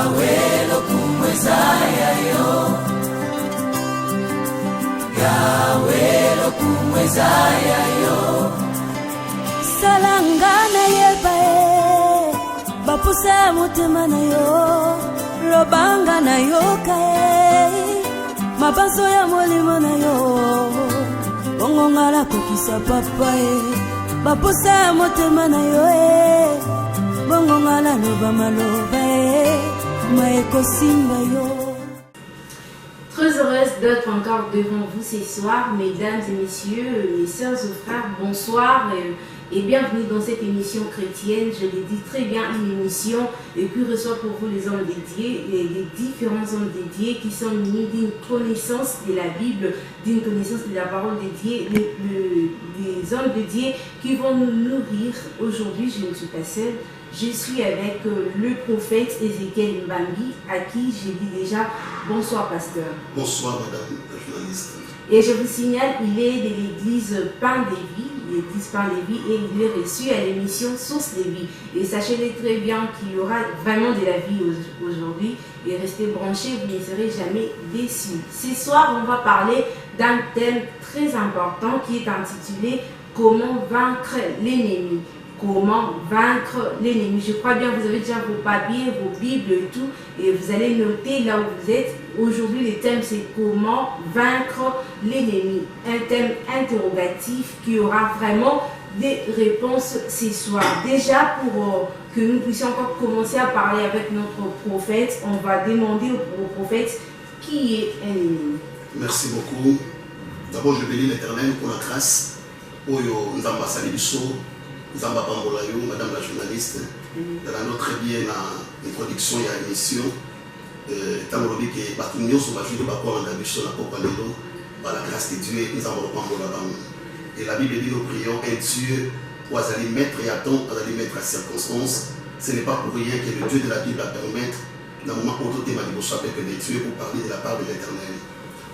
Gawelo kumwezaya yo, Gawelo kumwezaya yo. Salangana yebae, bapusa mutima na yo, lobanga na yo kae, mabanso ya molimo na yo, bongongala kokisa papae, bapusa mutima na yo bongongala loba maloba maeko simba yo. Très heureuse d'être encore devant vous ce soir, mesdames et messieurs, mes sœurs et frères, bonsoir et bienvenue dans cette émission chrétienne. Je l'ai dit très bien, une émission qui reçoit pour vous les hommes dédiés, les différents hommes dédiés qui sont munis d'une connaissance de la Bible, d'une connaissance de la parole dédiée, les hommes dédiés qui vont nous nourrir. Aujourd'hui, je ne suis pas seule. Je suis avec le prophète Ézéchiel Mbambi, à qui j'ai dit déjà bonsoir pasteur. Bonsoir madame la journaliste. Et je vous signale, il est de l'église Pain des Vies, l'église Pain des Vies, et il est reçu à l'émission Source des Vies. Et sachez-le très bien qu'il y aura vraiment de la vie aujourd'hui. Et restez branchés, vous ne serez jamais déçus. Ce soir, on va parler d'un thème très important qui est intitulé Comment vaincre l'ennemi. Comment vaincre l'ennemi. Je crois bien que vous avez déjà vos papiers, vos bibles et tout, et vous allez noter là où vous êtes. Aujourd'hui, le thème c'est comment vaincre l'ennemi. Un thème interrogatif qui aura vraiment des réponses ce soir. Déjà, pour que nous puissions encore commencer à parler avec notre prophète, on va demander au prophète qui est un ennemi. Merci beaucoup. D'abord, je bénis l'Éternel pour la grâce. Oyo Nzamba Salibiso. Zamba Pambolayo, madame la journaliste, elle a notre très bien l'introduction et l'émission. Tant que les partenaires sont joués par rapport à la mission par la grâce de Dieu, nous avons Pambolabam. Et la Bible dit nous prions un Dieu où aller mettre et attendre, à aller mettre à circonstance. Ce n'est pas pour rien que le Dieu de la Bible a permis, dans le moment où tout est mal avec les dieux pour parler de la part de l'Éternel.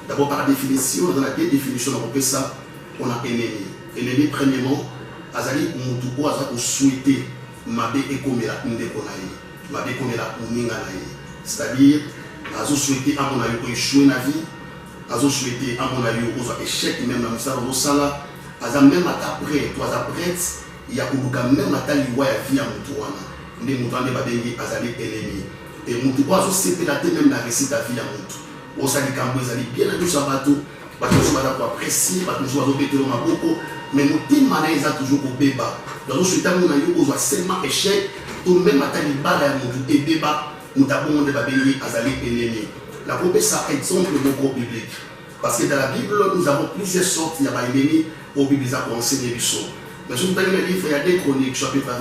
D'abord, par définition, dans la définition, on appelle ça, on a ennemi. Ennemi, premièrement, azali mutu ko aza ko souhaiter mabe ekomela ndeko na ye mabe ekomela uninga na ye, c'est-à-dire azo souhaiter à mon avis ko échouer na vie, azo souhaiter à mon avis ko échec même na misala au sala, aza même ata prêt, toi aza prête ya kuluka même ata liwa ya vie ya mutu wana ndé mutu ande babengi azali ennemi. Et mutu ko azo sepelate même na récit ta vie ya mutu osali kambo ezali bien na tout bato bato so bata ko apprécier bato so bazo betelo maboko. Mais nous sommes toujours au béba. Dans nos souhaitons nous avons seulement échec. Tout même à Taliban et béba, nous avons des babéliers azali ennemis. La Bible c'est exemple de biblique. Parce que dans la Bible, nous avons plusieurs sortes d'ennemis au Bible pour enseigner les choses. Mais si nous avons le livre, il y a des chroniques, chapitre 20,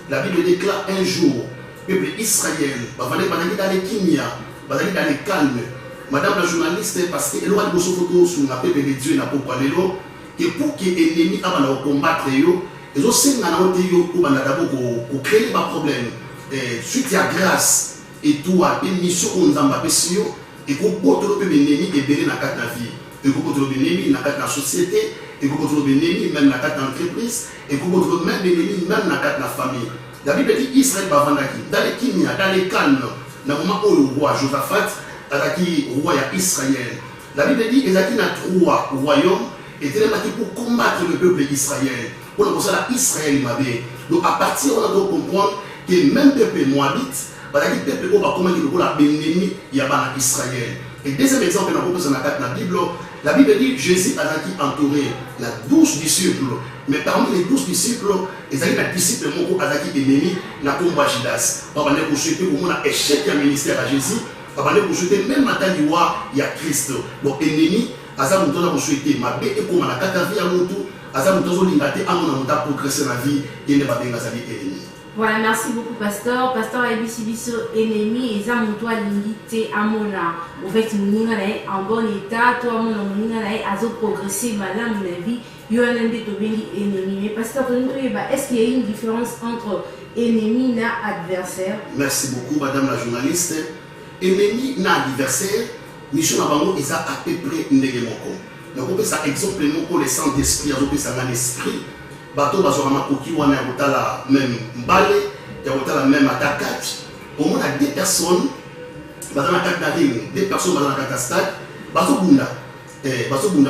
la Bible déclare un jour, le peuple Israël, va aller dans les kimia, va aller dans les calmes. Madame la journaliste, parce qu'elle aura des photos sur la peuple de Dieu, n'a pas parlé là. Et pour que l'ennemi ait combattre, ils ont aussi créé des problèmes. Suite à grâce et tout, une mission qu'on a fait, et qu'on peut trouver l'ennemi et bien dans la vie. Et qu'on peut trouver l'ennemi dans la société, et qu'on peut trouver l'ennemi même dans l'entreprise, et qu'on peut trouver même l'ennemi même dans la famille. La Bible dit Israël va vendre dans les Kimia, dans les Calmes, dans le moment où le roi Josaphat, le roi Israël. La Bible dit qu'il y a trois royaumes. Et il pour combattre le peuple d'Israël. Pour le ça Israël m'a dit. Donc à partir on doit comprendre que même peuple moabite, le peuple va combattre l'ennemi, il y a Israël. Et deuxième exemple, dans la Bible, la Bible dit Jésus a entouré la 12 disciples. Mais parmi les 12 disciples, il y a un disciple qui a été ennemi, la combat Judas. On va souhaiter pour mon échec du ministère à Jésus. On va souhaiter même à il y a Christ. Donc ennemi. Aza mutu na souhaiter mabe ekoma na kaka vie ya mutu aza mutu zolinga te amona mutu progresser na vie yende babenga zali ennemi. Voilà, merci beaucoup pasteur. Pasteur ABC biso ennemi eza mutu alingi te amona en fait muninga na en bon état to amona muninga na azo progresser malamu na vie yo nende to bengi ennemi. Mais pasteur est-ce qu'il y a une différence entre ennemi et adversaire? Merci beaucoup madame la journaliste. Ennemi et adversaire mission na bango eza à peu près ndenge moko. Donc on peut ça exemple moko le sang d'esprit azo pesa na esprit bato bazora makoki wana ya kotala même mbale ya kotala même attaquage au moins à 2 personnes, dans la carte d'arrêt, 2 personnes dans la carte stade, Bazobunda,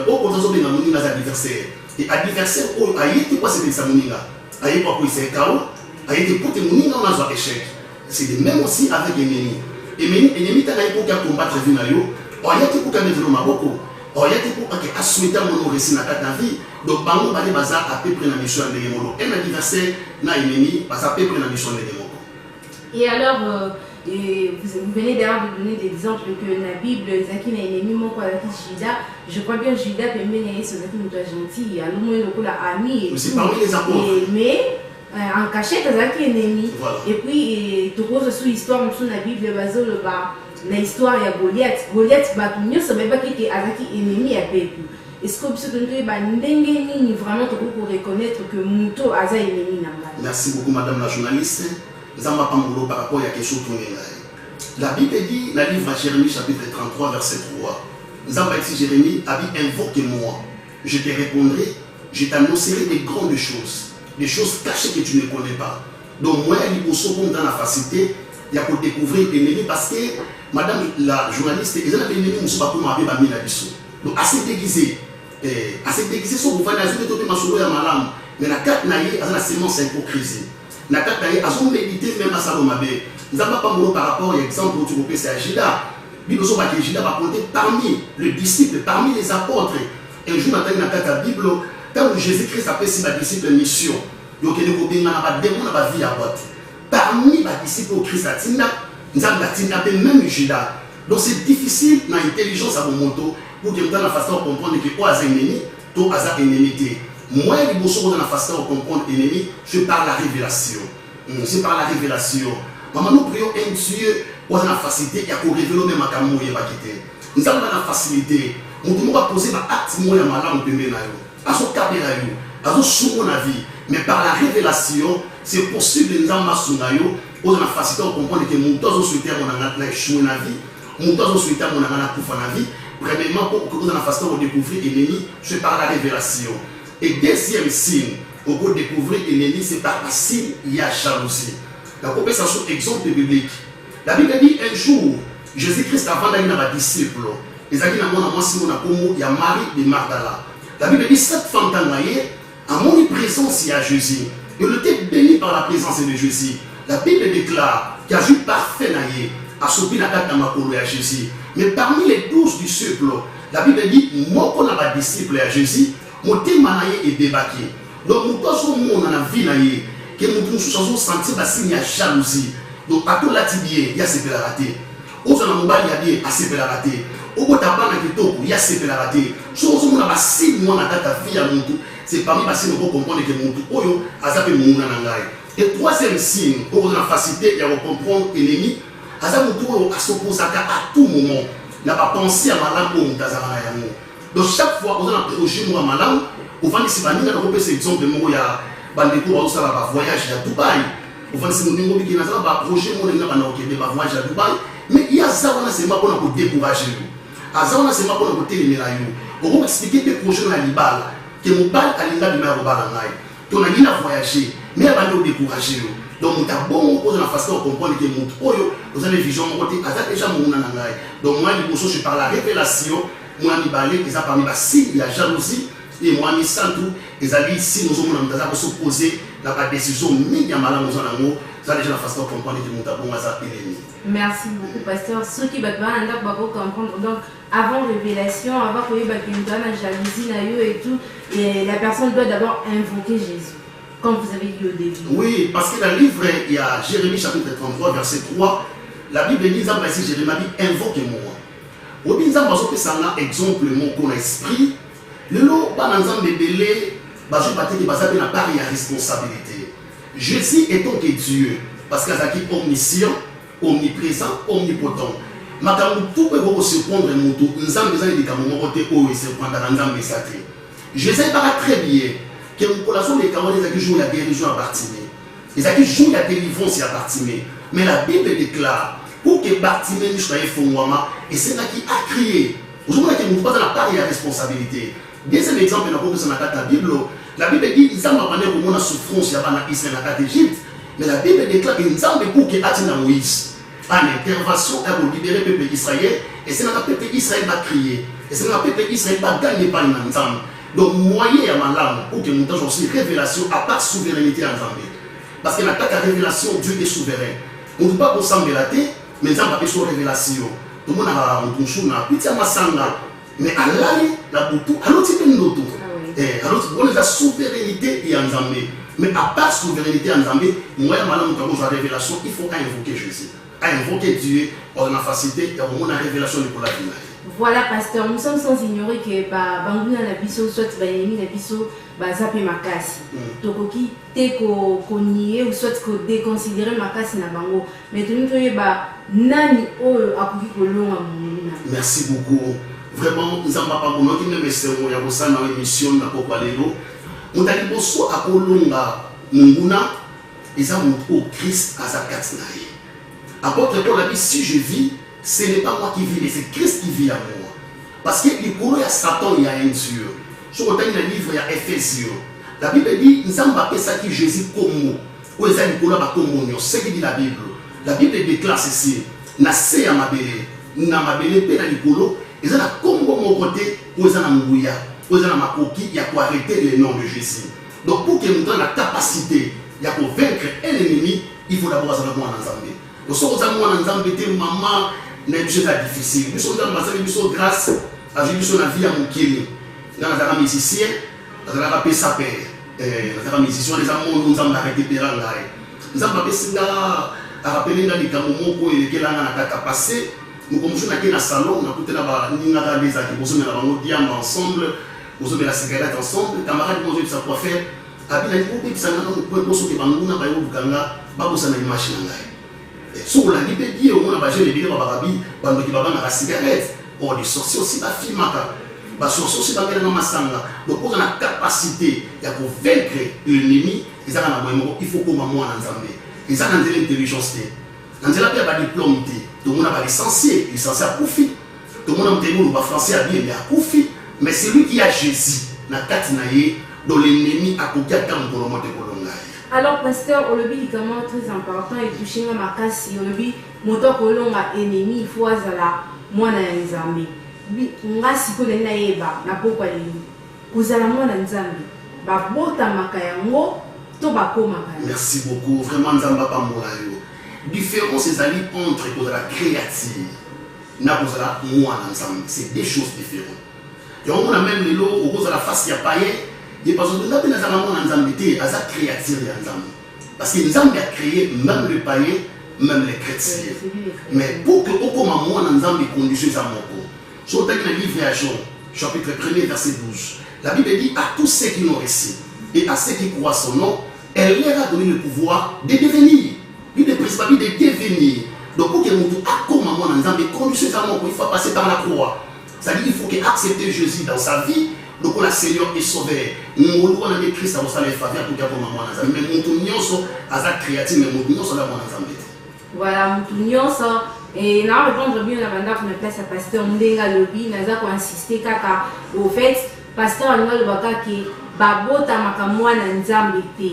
au contraire, il y a un adversaire. Et adversaire, il y a quoi c'est ça, Moninga? Il y a quoi c'est chaos? Il y a pour te Moninga, on a un échec. C'est le même aussi avec l'ennemi. L'ennemi, il y a pour combattre le Vinayo, il y a pour qu'il y ait le Maboko, il y a pour qu'il y ait souhaité mon récit dans la vie. Donc, Bango Bade Baza a peu près la mission de l'ennemi. Un adversaire, un ennemi, parce à peu près la mission de l'ennemi. Et alors, vous venez d'ailleurs de donner des exemples que la Bible, Zaki n'a ennemi, mon quoi, Judas, je crois bien Judas peut même y ce Zaki nous gentil, à l'au moins le coup la ami. C'est parmi les apôtres. Mais en cachette, Zaki ennemi. Voilà. Et puis, tout rose sous l'histoire, sous la Bible, bazo le bas, l'histoire il y a Goliath. Goliath va tout mieux, ça veut pas qu'il y ait Zaki ennemi à peu. Est-ce que vous avez vraiment pour reconnaître que Mouto a ennemi? Merci beaucoup, madame la journaliste. Par rapport à la question tournée. La Bible dit, dans le livre de Jérémie, chapitre 33, verset 3, nous avons dit Jérémie, invoque-moi, je te répondrai, je t'annoncerai des grandes choses, des choses cachées que tu ne connais pas. Donc, moi, il faut se dans la facilité, il y a pour découvrir l'ennemi parce que, madame la journaliste, ils ont l'ennemi, nous ne sommes pas pour m'appeler Bamina Bissou. Donc, assez déguisé, sur vous voyez, vous avez ma malam, mais la carte naïe, elle a la sémence hypocrisie. La carte naïe, elle a médité même à Salomabé. Nous n'avons pas par rapport à l'exemple où tu peux c'est Agida. Bible va compter parmi les disciples, parmi les apôtres. Et un jour, dans la Bible, quand Jésus-Christ a fait ses disciples mission, il y a des démons dans la vie à boîte. Parmi les disciples au Christ, nous avons même Judas. Donc c'est difficile dans l'intelligence à mon moto pour que nous avons la façon de comprendre que toi, tu es ennemi, toi, tu es ennemi. Moi, les bossos dans la façon de comprendre l'ennemi, je parle la révélation. C'est par la révélation. Maman, nous prions un Dieu qui a la facilité et à révéler même à Kamou et à quitter. Nous avons la facilité. Nous avons posé ma acte moi à ma langue de ménayo, à son cabé à son sous mon avis. Mais par la révélation, c'est possible que nous avons on a la facilité de comprendre que nous avons souhaité mon échoué dans la vie, nous avons souhaité mon pouf dans la vie. Premièrement, pour que nous avons la facilité de découvrir l'ennemi, c'est par la révélation. Et deuxième signe, pour découvrir l'ennemi, c'est par le signe, il y a jalousie. La compensation exemple biblique. La Bible dit un jour, Jésus-Christ avant d'aller dans les disciples, ils ont dit il y a Marie de Magdala. La Bible dit cette femme d'Anaïe, à mon présence, il y a Jésus. Elle était bénie par la présence de Jésus. La Bible déclare qu'il y a Jésus parfait naïe, à sauver la date de à Jésus. Mais parmi les 12 disciples, la Bible dit moi, qu'on a pas disciple à Jésus, mon thème est débarqué. Donc, nous avons dans la vie naïe. Que nous sommes sentis qu'il y a jalousie. Donc, à tout l'atibie, il y a ces raté. Aux Anamouba, il y a ces raté. Au Botabana, il y a ces raté. Si nous avons 6 mois dans la vie à Moutou, c'est parmi les signes pour comprendre que Moutou, Oyo, Azapé Mouna Nangai. Et troisième signe, pour la facilité, il y a comprendre l'ennemi, Azapé Moutou, à s'opposer à tout moment, n'a pas pensé à Malam ou Mutazarayamo. Donc, chaque fois, on a un projet à Malam, on va dire que nous avons fait exemple de Moya. Bandeko va aussi un voyage à Dubaï. On va dire que nous avons un projet de voyage à Dubaï. Mais il y a ça, c'est pas pour décourager. Azana, c'est pas pour télémérer. On va expliquer que le projet de Libal, que mon bal a l'inga de Maroba Langai. On a dit à voyager, mais à va nous décourager. Donc, on a bon pour la façon de comprendre que mon Oyo, vous avez vision de côté, à déjà mon Nangai. Donc, moi, je parle la révélation, moi, je parle, ils ont parmi la jalousie. Et moi, je sens tout. Et si nous avons s'opposer dans la décision, nous avons déjà la façon de comprendre que nous avons ennemi. Merci beaucoup, pasteur. Ceux qui vont comprendre, donc, avant révélation, avant qu'il y ait la jalousie et tout, et la personne doit d'abord invoquer Jésus, comme vous avez dit au début. Oui, parce que dans le livre, il y a Jérémie chapitre 33, verset 3, la Bible dit, Jérémie dit, invoque-moi. Au bout d'un exemple, mon esprit. Le lot, il a responsabilité. Jésus étant que Dieu, parce qu'il est omniscient, omniprésent, omnipotent. Maintenant, tout peut se prendre mon tour. Nous avons besoin de côté où il se prend dans l'ensemble sacré. Jésus paraît très bien que la population des Camerounais joue la guérison à Bartimée. Ils jouent la délivrance à Bartimée. Mais la Bible déclare pour que Bartimée ne soit pas fondement, et c'est là qui a crié. Aujourd'hui, nous ne pas dans la responsabilité. Deuxième exemple, la Bible dit qu'ils ont demandé pour la souffrance en Israël en Égypte, mais la Bible déclare qu'ils ont pour que Atina Moïse. en intervention pour libérer le peuple d'Israël. Et c'est notre peuple d'Israël va crier. Et c'est notre peuple d'Israël va gagner par une ensemble. Donc, moyen à ma lame pour que nous ayons aussi révélation à part souveraineté en Zambie. Parce que l'attaque à révélation, Dieu est souverain. On ne peut pas ressembler la tête, mais nous avons pas besoin de révélation. Tout le monde a un touchou, on a petit masanga. Mais à l'aller, la boutou, à l'autre type de l'auto. Alors, on a la souveraineté et en Zambie. Mais à part souveraineté en Zambie, moyen à ma lame, nous avons la révélation, il faut invoquer Jésus. À invoquer Dieu, on a facilité et on a la révélation de pour la vie. Voilà, pasteur, nous sommes sans ignorer que Bangouna na biso, soit Bayemi na biso, Zape Makasi. Tokoki, te ko nier ou soit ko déconsidérer Makasi na bango. Mais tu nous nani o akuki kolonga muna. Merci beaucoup. Vraiment, nous avons pas beaucoup de messages qui ont été dans l'émission de Popalelo. On a dit bonsoir à Kolonga Munguna, ils ont montré au Christ à sa katnaï. Apôtre Paul a dit si je vis, ce n'est pas moi qui vis, mais c'est Christ qui vit à moi. Parce que il y a Satan, il y a un Dieu. Je regarde le livre, il y a Ephésiens. La Bible dit, nous avons appelé ça qui Jésus comme mot. Ou ils ont comme mot. C'est ce que dit la Bible. La Bible déclare ceci. Na se ya mabele, na mabele pe na likolo, ils ont comme mon côté, ou ils ont na mouya, ou ils ont na makoki, il y a pour arrêter le nom de Jésus. Donc pour que nous ayons la capacité, il y a pour vaincre l'ennemi, il faut d'abord avoir un ensemble. Donc si vous avez un ensemble, maman, n'est pas difficile. Nous sommes dans la grâce à Jésus la vie à mon kiri. Nous sommes des musiciens, nous sommes des sapeurs, nous sommes des musiciens, nous sommes des récupérants. Nous sommes des à rappeler dans les camomos qui ont passé. Nous commençons à aller dans le salon, nous avons écouté des acquis, nous avons mis ensemble, nous avons mis la cigarette ensemble, les camarades nous ont dit ça quoi faire. Abina dit que ça n'a pas de choses qui vont nous avoir au Ganga, bah ça n'a pas marché. Sur la liberté, on a besoin de dire barabi, bando qui va dans la cigarette. Or les sorciers aussi la fimaka, les sorciers aussi dans la masanga. Donc pour la capacité, il y a pour vaincre l'ennemi, ils ont il faut qu'on moi en Zambie. Ils ont de l'intelligence. Dans la paix, il y a des diplômes. Tout le monde a licencié à Koufi. Tout le monde a français à bien, mais à Koufi. Mais c'est lui qui a Jésus, dans Katinaye, dont l'ennemi a coupé à temps pour le monter pour le. Alors, pasteur, on le dit également très important et touché à ma casse. On le dit, moto kolonga ennemi, il faut azala moi na nzambe. Nga siko le na yeba na pokwa leli. Kozala moi na nzambe. Ba bota makayango to ba koma kaya. Merci beaucoup. Vraiment nzamba pa morayo. Différence c'est ali entre la créative na kozala moi na nzambe. C'est deux choses différentes. Et on a même les lots au cause de la face ya païen. Et parce que nous avons des créatures parce que nous avons créé même le païen, même les chrétiens. Mais pour que nous ayons des conditions à mon sur le livre à Jean, chapitre 1er, verset 12, la Bible dit à tous ceux qui l'ont reçu et à ceux qui croient son nom, elle leur a donné le pouvoir de devenir. Il est précisé de devenir. Donc pour que nous ayons des conditions à mon il faut passer par la croix. C'est-à-dire qu'il faut accepter Jésus dans sa vie. Donc le Seigneur est sauvé. Nous avons des Christ à vous saluer faveur pour que vous m'en mais nous sommes créatifs, mais nous sommes voilà, nous sommes et nous répondre bien à la place à pasteur Mdenga Lobi, nous avons insisté kaka au fait pasteur Anouel Bakaki babota makamwa na nzambe te.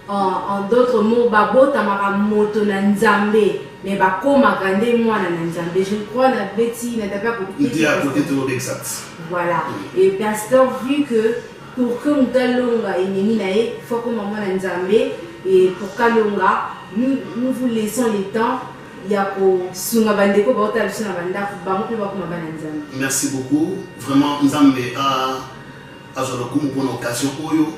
En d'autres mots, babota makamoto na nzambe. Mais bakoma kande moi na nzambe. Je crois na beti na tapa côté. Il dit à côté tout exact. Voilà. Et pasteur, vu que pour que nous talonga ennemi nae, il faut que maman na nzambe et pour kalonga, nous vous laissons le temps. Il y a pour sunga bandeko ba ota bisuna banda ba mo pe ba ko mabana nzambe. Merci beaucoup. Vraiment nzambe a zolokumu pour l'occasion oyo.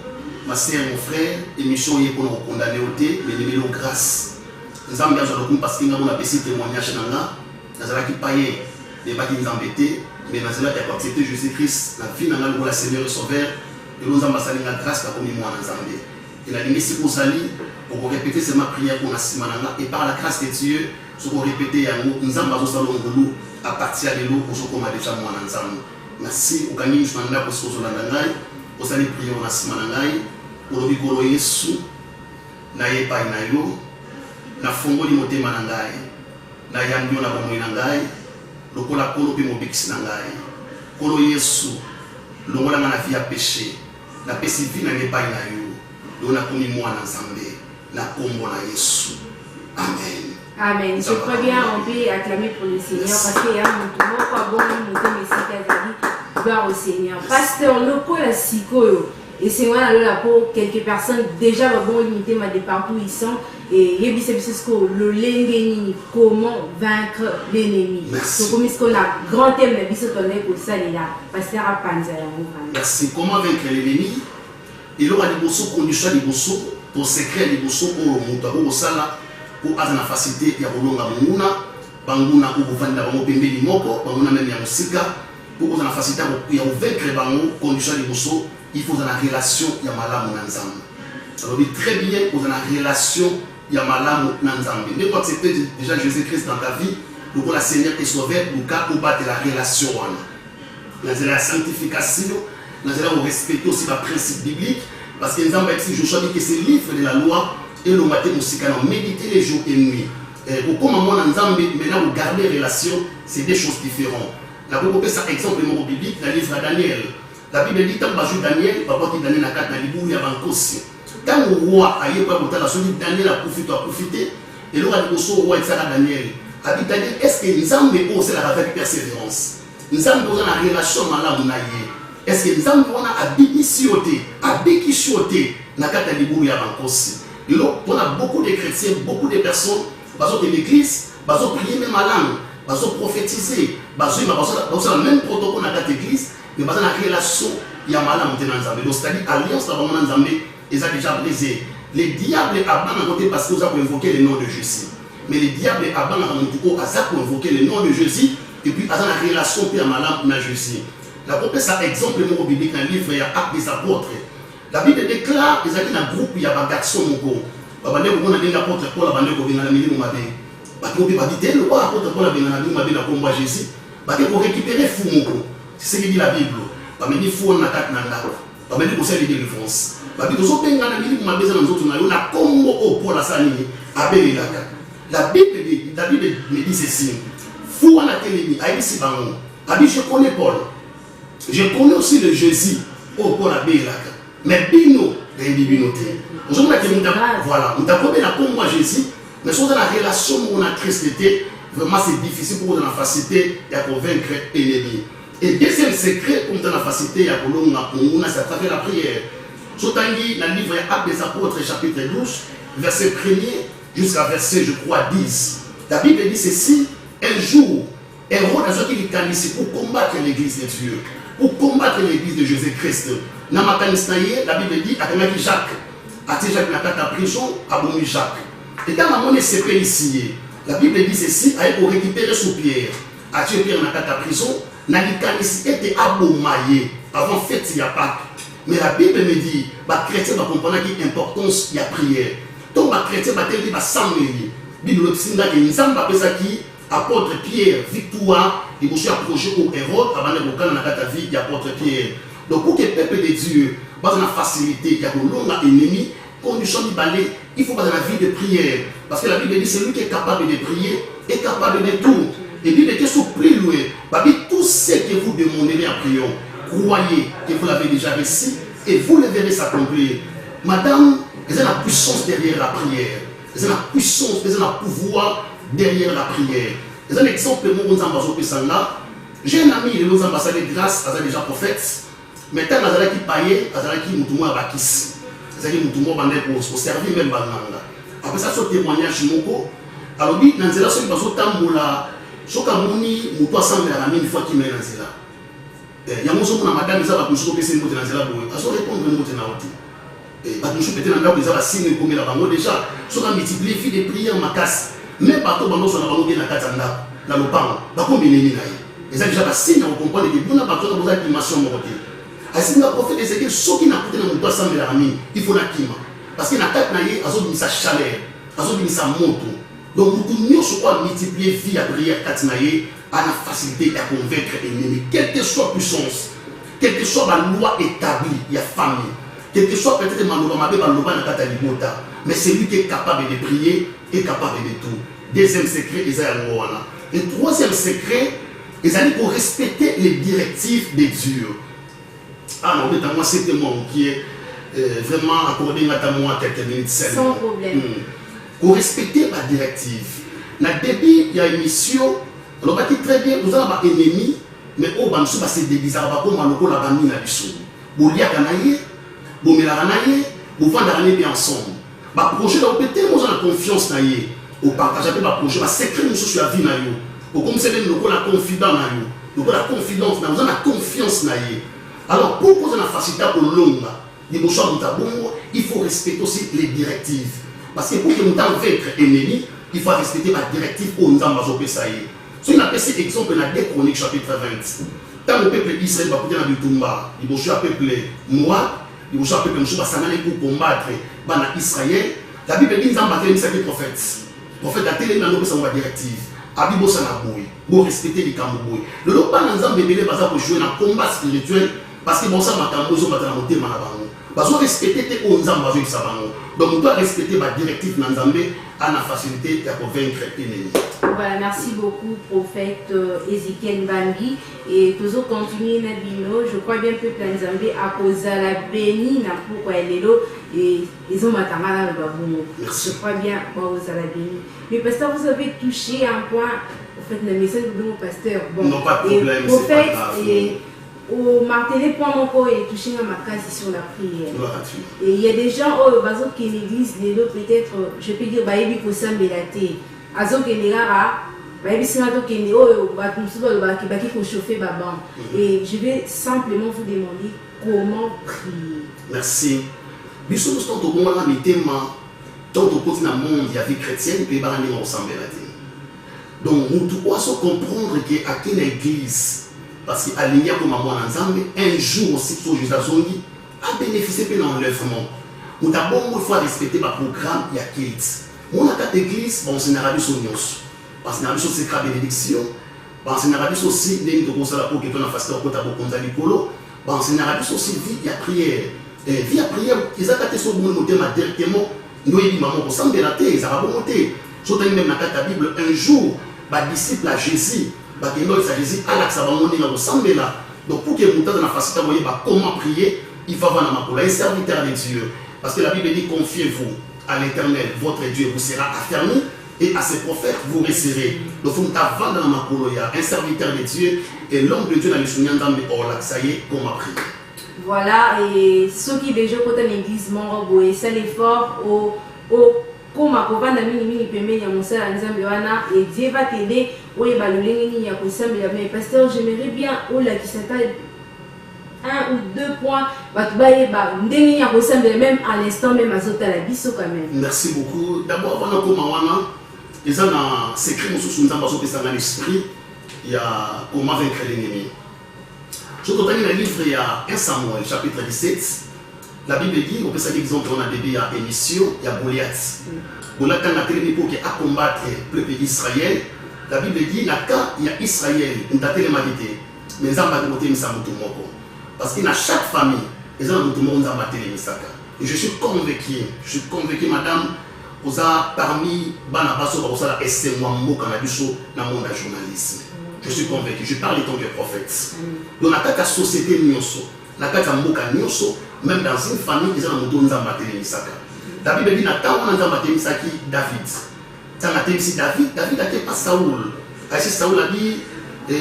Ma sœur, mon frère, émission est pour nous condamner au thé, mais nous avons grâce. Nous avons besoin parce que nous avons un petit témoignage dans la nous avons païen, les bâtis nous embêtés, mais nous avons accepté Jésus-Christ, la vie dans la Seigneur et Sauveur, et nous avons salé la grâce comme moi dans Zambie. Il a dit si vous allez, pour répéter c'est ma prière pour la et par la grâce de Dieu, ce qu'on répéter à nous, nous avons besoin de à partir de l'eau pour ce qu'on a déjà moi dans Zambie. Merci, vous gagnez une chance pour ce que vous avez. Vous allez prier au Nasimanangai, pour le Bikolo Yesu, na yepa na yo, na fongoli motema na ngai, na yambio na bomoi na ngai, lokola kolo pe mobikisi na ngai. Kolo Yesu, longola na vie ya péché, na pesi vi na yepa na yo, do na komi mwana Nzambe, na kombo na Yesu. Amen. Amen. Je crois bien, on peut acclamer pour le Seigneur parce qu'il y a un moment pas bon, gloire au Seigneur. Pasteur, le coup la sikoyo. Et c'est moi là pour quelques personnes déjà bon limité ma de partout ils sont et le lengeni comment vaincre l'ennemi. Donc comme ce qu'on a grand thème mais biso tonné pour ça là pasteur à panza ya muvana. Merci. Comment vaincre l'ennemi? Il aura des bosso conditions des bosso pour secret des bosso pour monter au sala pour avoir la facilité ya bolonga munguna banguna ko vanda bango pembeni moko banguna même ya musika pour avoir la facilité ya vaincre bango conditions des bosso. Il faut dans la relation Yamalamu Nanzambe. Alors, très bien, pour dans la relation Yamalamu Nanzambe. Mais quand accepter déjà Jésus-Christ dans ta vie, le la Seigneur est sauvé, le cas où battre la relation. Dans la sanctification, dans la respecter aussi le principe biblique, parce que Nzambe dit Joshua dit que c'est le livre de la loi et le matin musical, méditer les jours et nuits. Pour comment moi Nzambe, maintenant vous gardez relation, c'est des choses différentes. La Bible ça exemple biblique dans le livre de Daniel. La Bible dit tant que Daniel, papa qui Daniel n'a qu'à Nalibou, il y a un cossi. Tant le roi a eu pas la solide Daniel a profité, et l'on a dit au roi et ça Daniel. A dit Daniel, est-ce que nous avons c'est la avec persévérance? Nous avons la relation malade naïe. Est-ce que nous avons habitué, n'a qu'à Nalibou, il y a un cossi. Et là, on a beaucoup de chrétiens, beaucoup de personnes, de l'église, prier même à langue, prophétiser, le même protocole dans l'église. Mais dans la relation, il y a mal à monter dans Nzambe. Donc, c'est-à-dire, l'alliance dans Nzambe, ils ont déjà brisé. Les diables à côté parce qu'ils ont invoqué le nom de Jésus. Mais les diables à pour invoquer le nom de Jésus. Et puis, ils ont la relation puis à Malam dans Jésus. La propre, ça exemple le mot biblique dans le livre, il y a Actes des Apôtres. La Bible déclare, ils ont dit dans le groupe, il y a un garçon. Il y a un apôtre Paul, il y a un milieu de le roi apôtre Paul, il y a un milieu de Jésus. Il faut récupérer fou. C'est ce que dit la Bible. Il faut un attaque dans l'arbre. Il faut un conseil de délivrance. La Bible dit que la Bible me dit ceci. Fou en atélémie, je connais Paul. Je connais aussi le Jésus. Oh, Paul a béni. Mais Bino, il y a une bibinoté. Voilà, on a combien comme moi Jésus, mais sur la relation où on a christé, vraiment c'est difficile pour nous la facilité de convaincre l'ennemi. Et deuxième secret, comme dans la facilité, c'est à travers la prière. Sotangi, dans le livre Actes des Apôtres, chapitre 12, verset 1er jusqu'à verset, je crois, 10. La Bible dit ceci, un jour, Hérode a sorti les canici pour combattre l'église de Dieu, pour combattre l'église de Jésus-Christ. Dans la Bible dit, à Jacques, à Jacques n'a pas prison, à Boumi Jacques. Et dans la monnaie CP ici, la Bible dit ceci, pour récupérer sous Pierre, à Pierre n'a pas prison. Nalikanici était abomaillé avant fête il n'y a pas. Mais la Bible me dit, les chrétiens va comprendre qu'il y a importance, il y a prière. Donc les chrétiens va dire, va s'amener. Bible Sinda que nous sommes pas ça qui apôtre Pierre victoire, il vous approché au Hérode avant de voir dans la vie il apôtre Pierre. Donc pour que le peuple de Dieu va dans la facilité, il y a un long ennemi, condition de balai, il faut pas dans la vie de prière. Parce que la Bible dit, c'est lui qui est capable de prier, est capable de tout. Et puis, il était surpris, loué. Tout ce que vous demanderez en priant, croyez que vous l'avez déjà reçu et vous le verrez s'accomplir. Madame, vous avez la puissance derrière la prière. Vous avez la puissance, vous avez le pouvoir derrière la prière. Vous avez un exemple, j'ai un ami, il est ambassadeur de grâce, il est déjà prophète. Maintenant, il est qui paye, il est qui moutouma bakis. Il est qui moutouma pour servir même Bananga. Après ça, ce témoignage, alors, il y a une relation qui va soka moni mutu asambela na mini fois qui mena nzela ya mozo na madame za ba kushoko pese moto na nzela boye aso répondre moto na otu ba kushoko pete na ndako za ba signe komela bango déjà soka multiplier fi de prières makas même bato bango so na bango bien na kata ndako na lopango ba kombine ni naye eza déjà ba signe on comprendre que buna bato na boza dimension mo côté asinga prophète Ézéchiel soki na côté na mutu asambela na mini il faut na kima parce que na kata na ye azo bimisa chaleur azo bimisa moto. Donc, nous devons multiplier vie à prière Katinaye à la facilité à convaincre l'ennemi. Quelle que soit la puissance, quelle que soit la loi établie, il y a famille. Quelle que soit peut-être la loi, mais c'est lui qui est capable de prier et capable de tout. Deuxième secret, ils ont et troisième secret, ils allaient pour respecter les directives de Dieu. Ah non, mais moi, c'est mon qui est vraiment accordé à moi quelques minutes. Sans problème. Pour respecter ma directive. Na début, il y a une émission, on va dire très bien, nous avons un ennemi, mais on va se déguiser, on va comme un loco la bamine à l'issue. Vous liez à Kanaye, vous mettez à Kanaye, vous vendez à bien ensemble. Le projet, là, vous peut tellement avoir confiance dans lui, vous partagez le projet, vous secret sur la vie, vous commencez à avoir la confidence, vous avez la confidence, vous avez la confiance dans lui. Alors, pour vous avoir la facilité pour l'homme, il faut respecter aussi les directives. Parce que pour que nous vaincre l'ennemi, il faut respecter la directive pour nous envoyer ça. Si on a pris exemple dans 2 Chroniques chapitre 20, quand le peuple Israël va porter dans le Tumba, il va un peuple Moab, il va un peuple qui va s'engager pour combattre Israël, la Bible dit qu'il y a un prophète. Le prophète a télé dans la directive. La Bible faut respecter les Kamboui. Le lot pas dans un pour jouer dans le combat spirituel parce que bon ça m'a tenu aux autres parce qu'on respecte tes onzamba avec ça. Donc on doit respecter la directive Nanzambé à la facilité de convaincre l'ennemi. Voilà, merci beaucoup, prophète Ezekiel Bangi. Et toujours continuer Nabino, je crois bien que Nanzambé a causé la béni na pourquoi elle est là et ils ont matamala le baboumo. Je crois bien à la béni. Mais pasteur, vous avez touché un point, en fait, le message de mon pasteur. Bon, non, pas de problème, c'est pas grave. Au martelé point mon corps est touché dans ma case sur la prière. Et il y a des gens qui l'église peut-être je peux dire baïbi pour s'embêter. Azo kenera baïbi sinato kene qui chauffer baban. Et je vais simplement vous demander comment prier. Merci. Bisous nous sommes au moment où nous tant au côté dans le monde il y a vie chrétienne et bah on s'embêter. Donc nous devons comprendre que à quelle église parce qu'à l'Igna comme à moi ensemble, un jour aussi, Jésus a bénéficié de l'enlèvement. Nous avons il faut respecter le programme, il y a Kilt. Mon attaque d'église, on s'en a sur nous. Parce qu'on a vu sur secret bénédiction. Parce qu'on a vu aussi, nous avons vu pour que tu aies fait un peu de l'écolo. Parce qu'on a vu aussi vie à prière. Vie à prière, ils ont attaqué sur le monde directement. Nous avons dit, maman, on s'en bénéficie, ils ont remonté. Surtout même dans la Bible, un jour, les disciples à Jésus. Donc pour que vous ayez la facilité de voir comment prier, il faut avoir un serviteur de Dieu. Parce que la Bible dit confiez-vous à l'Éternel, votre Dieu vous sera affermi et à ses prophètes vous resterez. Donc il faut avoir un serviteur de Dieu et l'homme de Dieu dans le souvenir de ça y est, comment prier. Voilà, et ceux qui déjà côté l'église, et c'est l'effort comme à Kovanda mini pembe ya mosala nzambe wana et Dieu va t'aider oye ba lolengeni ya kosambe ya mais pasteur j'aimerais bien ola qui s'appelle 1 ou 2 points ba tubaye ba ndenge ya kosambe même à l'instant même azota la biso quand même. Merci beaucoup. D'abord avant comme wana ils ont un secret mususu nzamba zo pesa dans l'esprit il y a comment vaincre l'ennemi. Je te donne le livre il y a 1 Samuel chapitre 17. La Bible dit, on peut faire l'exemple, on a bébé à émission, il y a Goliath. Goliath, quand on a télé pour combattre le peuple d'Israël, la Bible dit, il y a Israël, il y a télé malité, mais ils ont battu le mot. Parce qu'il y a chaque famille, ils ont battu le mot. Et je suis convaincu, madame, vous avez parmi Banabaso, vous avez essayé de faire dans le monde du journalisme. Je suis convaincu, je parle en tant que prophète. Donc, la carte société, la carte même dans une famille, ils ont un mot la Bible dit David. David a été pas Saoul. Saoul a dit dans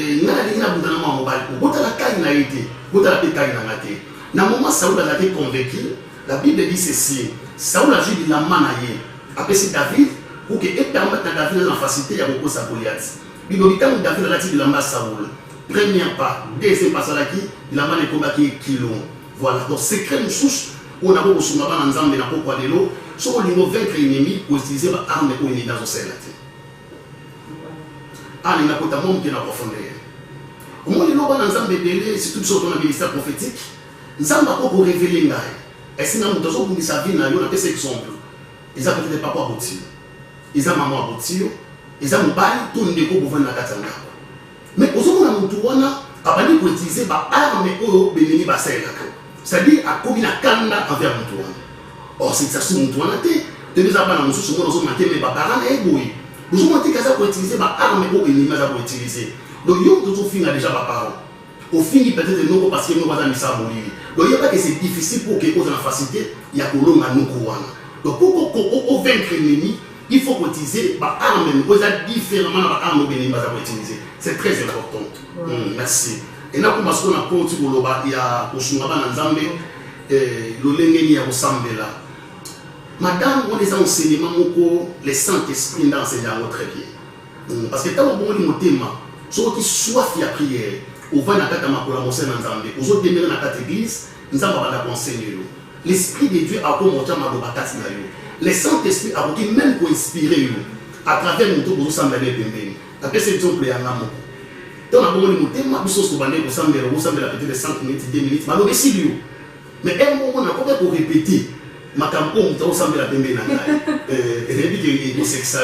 le moment Saoul a été convaincu, la Bible dit ceci. Saoul a dit la manaye. Après c'est David pour que permettre à David la facilité à beaucoup sa Goliath. Il dit quand David a dit la Saoul. Premier pas, deuxième pas il a mal les combats qui est kilo. Voilà, donc secret une source où on a beaucoup de dans l'ensemble de la pourquoi de l'eau, sur le niveau vaincre l'ennemi pour utiliser l'arme pour l'ennemi dans le ciel. Ah, il n'y a pas de monde qui est dans la profondeur. Comment les lois dans l'ensemble de l'élé, c'est tout ce qu'on a ministère prophétique, nous avons pas pour révéler. Et si nous avons dit sa vie, nous avons fait cet exemple. Ils ont peut-être pas pour aboutir. Ils ont maman aboutir. Ils ont bail, tout le monde pour venir à la Katanga. Mais aujourd'hui, on a utilisé l'arme pour bénir la selle. C'est-à-dire à combien de kanda envers Moutouana. Or, c'est ça sur Moutouana. Tu ne sais pas si tu as mais parents est bouillé. Nous avons utilisé l'arme pour bénir pour utiliser. Donc, nous avons fini déjà par parents. Au fini, peut-être nous parce que nous avons mis ça à mourir. Donc, il n'y a pas que c'est difficile pour que nous ayons la facilité, il y a que nous avons nous. Donc, pour vaincre l'ennemi, il faut utiliser les armes, différemment les armes que vous utiliser. C'est très important. Merci. Et là, comme on a compris, il y a madame, on les enseignements, les Saint-Esprit d'enseignant très bien. Parce que quand on a un thème, ceux qui soif à prière, on va dans la Nzambe, aux autres demeurent dans la église, nous allons enseigner. L'Esprit de Dieu a commencé à m'adorer. Le Saint-Esprit a voulu même pour inspirer à travers mon tour pour nous sembler bien. Après, c'est exemple à l'amour. Dans la bonne montée, ma chose pour aller vous semblez la petite de 5 minutes, 10 minutes, mais alors c'est lui. Mais un moment, on a combien pour répéter ma campagne, on semble la bien. Et puis, il c'est ça.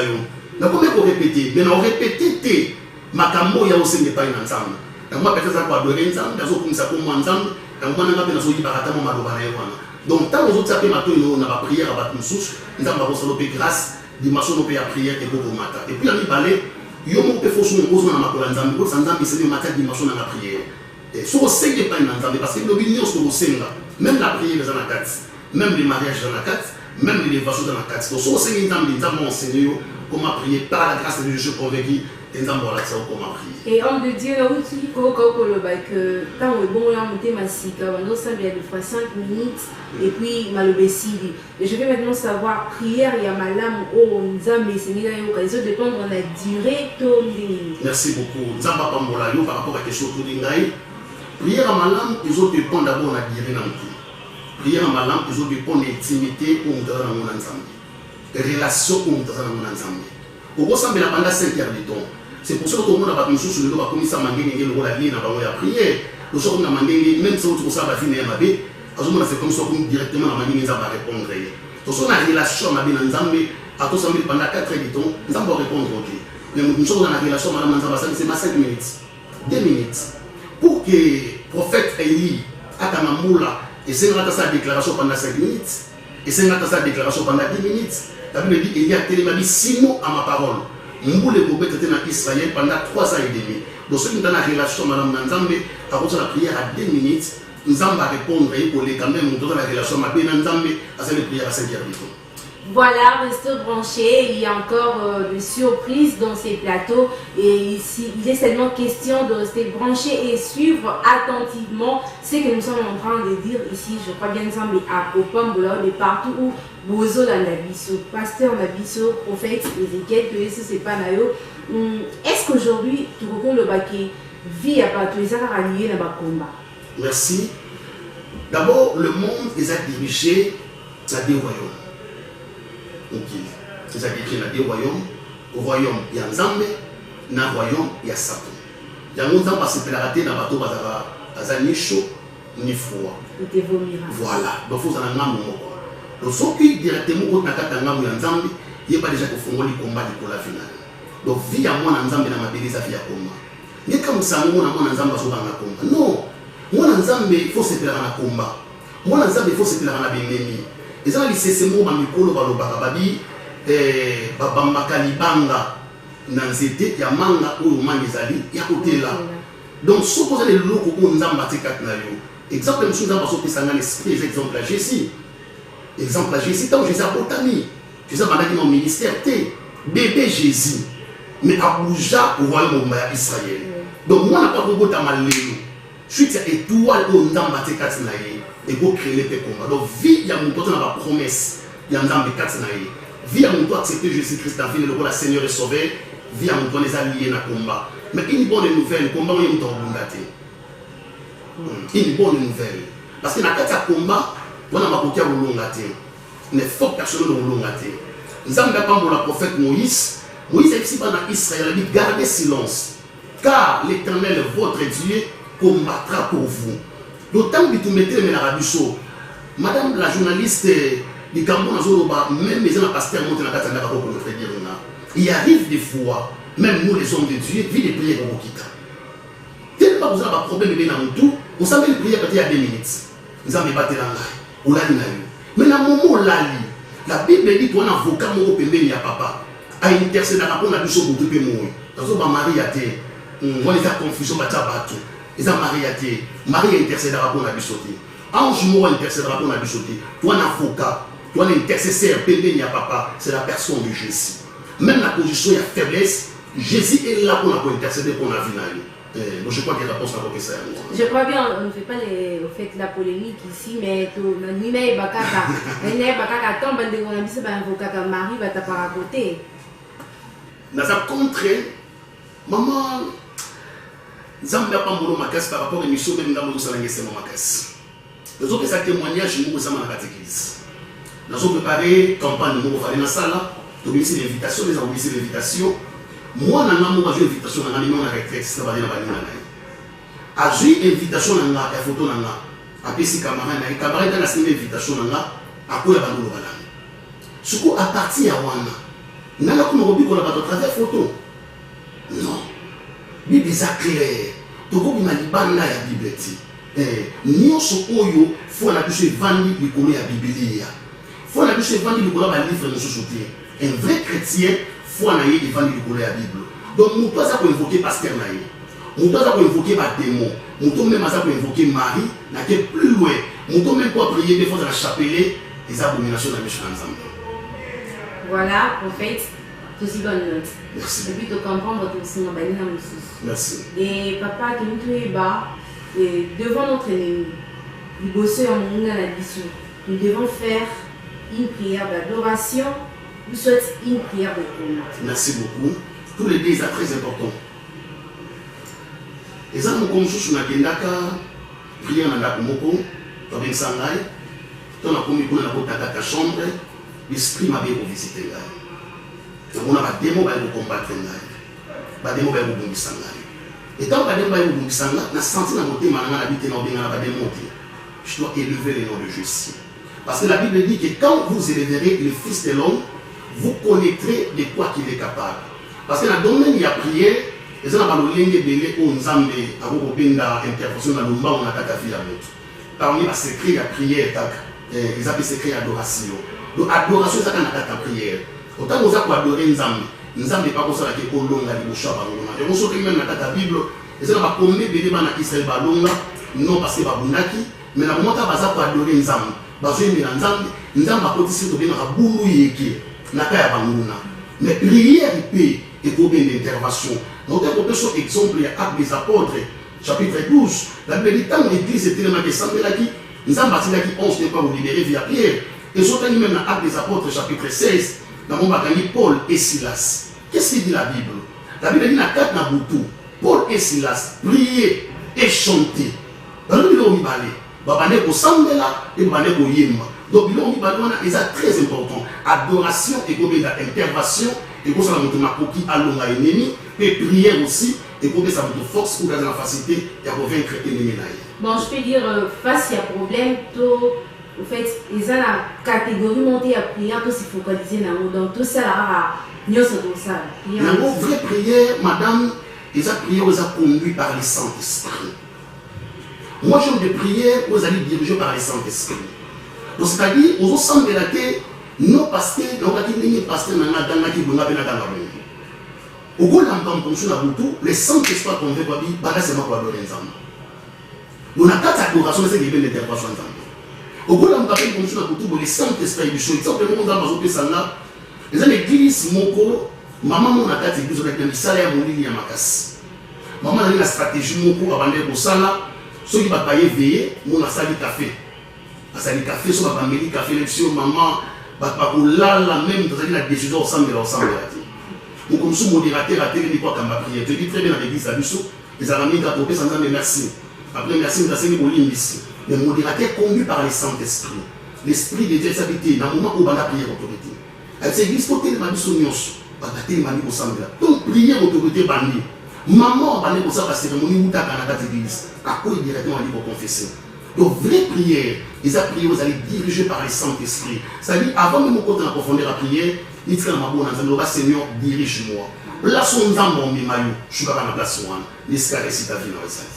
On a combien pour répéter, mais on répéter ma campagne, il y a aussi des pas ensemble. Moi, peut-être ça va adorer ensemble, dans comme ça comme ensemble, dans moi, on a bien sûr baratama malobana. Donc, tant aux autres sapés matin, on a la prière à battre une source, nous avons reçu grâce, dimanche, on a prière et pour le matin. Et puis, on a parlé. Yo mo pe fosu mo kozo na makola nzambe ko sanzambe c'est le matin dimanche na prière et so senge pas na nzambe parce que le bignon so senga même la prière dans la carte même les mariages dans la carte même les élévations dans la carte so senge nzambe nzambe enseigner comment prier par la grâce de Dieu je convaincu nzambe wala ça comment prier et homme de Dieu aussi ko le bac quand on bon là monter massika on ça bien de fois 5 minutes et puis malobesili et je vais maintenant savoir prière il y a malam o nzambe seigneur yo ka ça dépend de la durée to minutes. Merci beaucoup nzamba pambola yo par rapport à question to dingai prière à malam ils ont dépend d'abord la durée nan prière à malam ils ont dépend de l'intimité ou dans mon nzambe relation ou dans mon nzambe au ko sambela pendant 5 heures de temps. C'est pour ça que tout le monde a pas mis sur le dos comme ça mangé ngé le la vie na ba ya prière le soir on a mangé même si on trouve ça va finir ma bé azomona c'est comme ça comme directement na mangé ça va répondre donc on a relation na bien nzambe à tout ça pendant 4 heures de temps nzambe va répondre OK mais nous sommes dans la relation madame nzambe ça c'est 5 minutes 2 minutes pour que prophète Élie akamamula et c'est là sa déclaration pendant 5 minutes et c'est là sa déclaration pendant 10 minutes la Bible dit Élie a tellement dit 6 mots à ma parole. Mboule Gobet était dans Israël pendant 3 ans et demi. Donc, ceux qui sont dans la relation, Madame Nzambe, à cause de la prière à 2 minutes, Nzambe va répondre pour les quand même dans la relation, Madame Nzambe, à cette prière à 5 heures du temps. Voilà, restez branchés, il y a encore des surprises dans ces plateaux et ici, il est seulement question de rester branchés et suivre attentivement ce que nous sommes en train de dire ici. Je crois bien ensemble à Opambola, de partout où Bozo la Nabiso, pasteur Nabiso, prophète Ézéchiel, que ce c'est pas naïo. Est-ce qu'aujourd'hui, tu reconnais le baquet vie à partout et ça va rallier dans le combat? Merci. D'abord, le monde est dirigé à des royaumes. C'est-à-dire qu'il y a des royaumes. Au royaume, il y a Nzambe. Dans le royaume, il y a Satan. Il y a un Nzambe parce que c'est dans le bateau, il y a ni chaud, ni froid. Voilà. Donc, il faut que vous donc, ceux qui directement au Nakatanga ou Nzambe, il n'y a pas déjà que font le combat pour la finale. Donc, vie à moi, Nzambe, dans ma belle, ça fait un combat. Mais comme ça, moi, Nzambe, je vais un combat. Non. Moi, Nzambe, il faut se faire un combat. Moi, Nzambe, il faut se faire un bénémi. Et ça, c'est moi, Mamikolo, Balobabi, Babambakalibanga, Nanzete, Yamanga, ou Mangizali, Yakote là. Donc, supposez les locaux où nous avons battu 4 naïos. Exemple, nous avons passé par l'esprit, exemple à Jessie. Exemple à Jessie, tant que Jésus a Botani, Jésus a dans mon ministère, bébé Jésus, mais à Bouja, au royaume d'Israël. Donc, moi, je n'ai pas beaucoup de mal. Je suis étoile où nous avons battu 4 naïos. Et pour créer les combats. Donc, vie, il y a mon toit dans la promesse. Il y a un homme de 4 naïs. Vie, il y a mon toit accepter Jésus-Christ en vie, le rôle de Seigneur et Sauveur. Vie, il y a mon toit les alliés dans le combat. Mais une bonne nouvelle, le combat, il y a un temps de une bonne nouvelle. Parce que dans le combat, on a un peu de longaté. Il y a fortes personnes de longaté. Nous avons pas le prophète Moïse. Moïse est ici pendant Israël. Il a dit gardez silence. Car l'Éternel, votre Dieu, combattra pour vous. D'autant que tu mettez les Arabes chaud. Madame la journaliste du Cameroun, même les gens à pasteur montent dans la Katanga pour notre dire. Il arrive des fois, même nous les hommes de Dieu, vivent des prières pour Okita. Tellement vous avez un problème de tout, vous savez les prières il y a 2 minutes. Vous avez battu la langue. Mais dans le moment où la Bible dit qu'on a un avocat au Pembe à papa, à intercéder pour la bouche pour tout le monde. Dans ce mari a été, on les a confusion, bateau. Ils ont marié à Marie intercédera pour la bichoté. Ange mort intercédera pour la bichoté. Toi, un avocat, Toi, l'intercesseur, il n'y a papa, c'est la personne de Jésus. Même la position, il y a faiblesse. Jésus est là pour intercéder pour la vie. Donc je crois que la réponse n'a pas ça. Je crois bien, on ne fait pas la polémique ici, mais Nina Bakaka, Nina Bakaka tombe de Gonabisa, Bakaka Marie va t'apparaître à côté. Dans un contre, maman, Zambia Pambolo Makas par rapport à l'émission de Ndamo Salangese Makas. Nous avons fait un témoignage de Moussa Manakatekis. Nous avons préparé une campagne de Moussa Sala, nous avons laissé l'invitation, nous avons laissé l'invitation. Moi, je n'ai une invitation à la retraite, c'est pas à j'ai invitation à la photo à PC camarade, et camarade dans la invitation à quoi la bande ce qu'on a parti à Wana. N'a pas comme Robi qu'on a pas de travers photo. Non. Bible est clair. Toko bima libanda ya Bible ti. Nyonso oyo faut la toucher vandi likolo ya Biblia. Faut la toucher vandi likolo ba livre de société. Un vrai chrétien faut na yé vandi likolo ya Bible. Donc nous pas ça pour invoquer pasteur na yé. Nous pas ça pour invoquer ba démon. Nous pas même ça pour invoquer Marie, na que plus loin. Nous pas même pour prier des fois dans la chapelle des abominations de la méchante ensemble. Voilà, prophète, tout aussi bonne note. Merci. Et puis de comprendre tout aussi dans le Merci. Et papa, qui nous trouve bas, devant notre ennemi, nous bossons en monde dans la mission. Nous devons faire une prière d'adoration, nous souhaitons une prière de combat. Merci beaucoup. Tous les deux, c'est très important. Et ça, nous commençons sur la prière dans la Kumoko, dans le Sangai, dans la Kumiko, dans la chambre. L'esprit m'a bien visité. On a des mots pour combattre. Des mots pour combattre. Et quand on a des mots pour combattre, on a senti dans mon thème, on a habité dans des mots. Je dois élever le nom de Jésus. Parce que la Bible dit que quand vous élèverez le Fils de l'homme, vous connaîtrez de quoi qu'il est capable. Parce que dans le domaine, il y a prière, et ça n'a pas le lien de belé au Nzambe, à vous intervention dans le monde, on a fait la note. Parmi les secrets, il y a prière, ils appellent secret adoration. Donc, adoration, c'est la prière. Autant que nous avons adoré Nzambe, Nzambe n'est pas comme ça qui est au long de la Bible. Et on sait même dans la Bible, et ça n'a pas combien de bébés dans Israël, non parce que c'est Babunaki, mais dans le moment où on a adoré Nzambe, Nzambe a continué de venir à Boulou Yeke, Nakaya Bangouna. Mais prière, il peut, et pour bien d'intervention. Donc, on peut sur exemple, il y a Actes des Apôtres, chapitre 12. La Bible dit, tant l'église était dans la qui Nzambe a dit 11 n'est pas vous libérer via Pierre. Et surtout même dans Actes des Apôtres, chapitre 16, dans mon bagage, Paul et Silas. Qu'est-ce qu'il dit la Bible? La Bible dit dans 4 Naboutou, Paul et Silas priaient et chantaient. Dans le milieu où ils allaient, ils allaient au Sambela et ils allaient au Yéma. Donc, le milieu où ils allaient, c'est très important. Adoration et intervention, et pour ça, on a coquille à l'onga ennemi, et prière aussi, et pour ça, on a force pour garder la facilité et pour vaincre l'ennemi. Bon, je peux dire, face à un problème, en fait, ils ont la catégorie montée à prière, tout s'y focaliser dans tout ça, nous sommes dans ça. La vraie prière, madame, les prières vous ont conduit par le Saint-Esprit. Moi, j'aime des prières où vous allez diriger par le Saint-Esprit. Donc, c'est-à-dire, aux ensemble de la terre, non parce que nous avons dit que pasteur n'a pas dans la au bout d'un temps, le Saint-Esprit a convaincu que c'est moi qui adorer les hommes. Nous avons quatre adorations, c'est qu'il y a l'intervention au bout d'un temps, le Saint-Esprit du show, simplement dans ma zone, les l'église, moko, maman, mon attaque, l'église, on a dit, ça a mon lit à ma casse. Maman a la stratégie, moko, avant d'aller au sala, ceux qui vont payer veiller, mon a sali café. A sali café, soit va mêler café, l'élection, maman, va pas là, même, dans la décision, ensemble, Nous, comme sous modérateur, à télé, quoi, comme ma prière. Je dis très bien dans l'église, à Bissot, les amis, ils ont sans dire merci. Après, merci, nous avons dit, ici. Le modérateur conduit par le Saint-Esprit. L'Esprit de Dieu est habité dans le moment où on a prié autorité. Elle s'est dit, côté de ma mission, on va battre ensemble. Donc, prier autorité bandit. Maman, on va aller pour ça, la cérémonie, où tu as Canada d'église. À quoi directement, on dit pour confesser. Donc, vraie prière, les prières, vous allez diriger par le Saint-Esprit. C'est-à-dire, avant même qu'on ait en profondeur la prière, il dit, Seigneur, dirige-moi. Place on dans mon maillot, je suis pas dans la place. L'escalade, c'est ta vie dans le salut.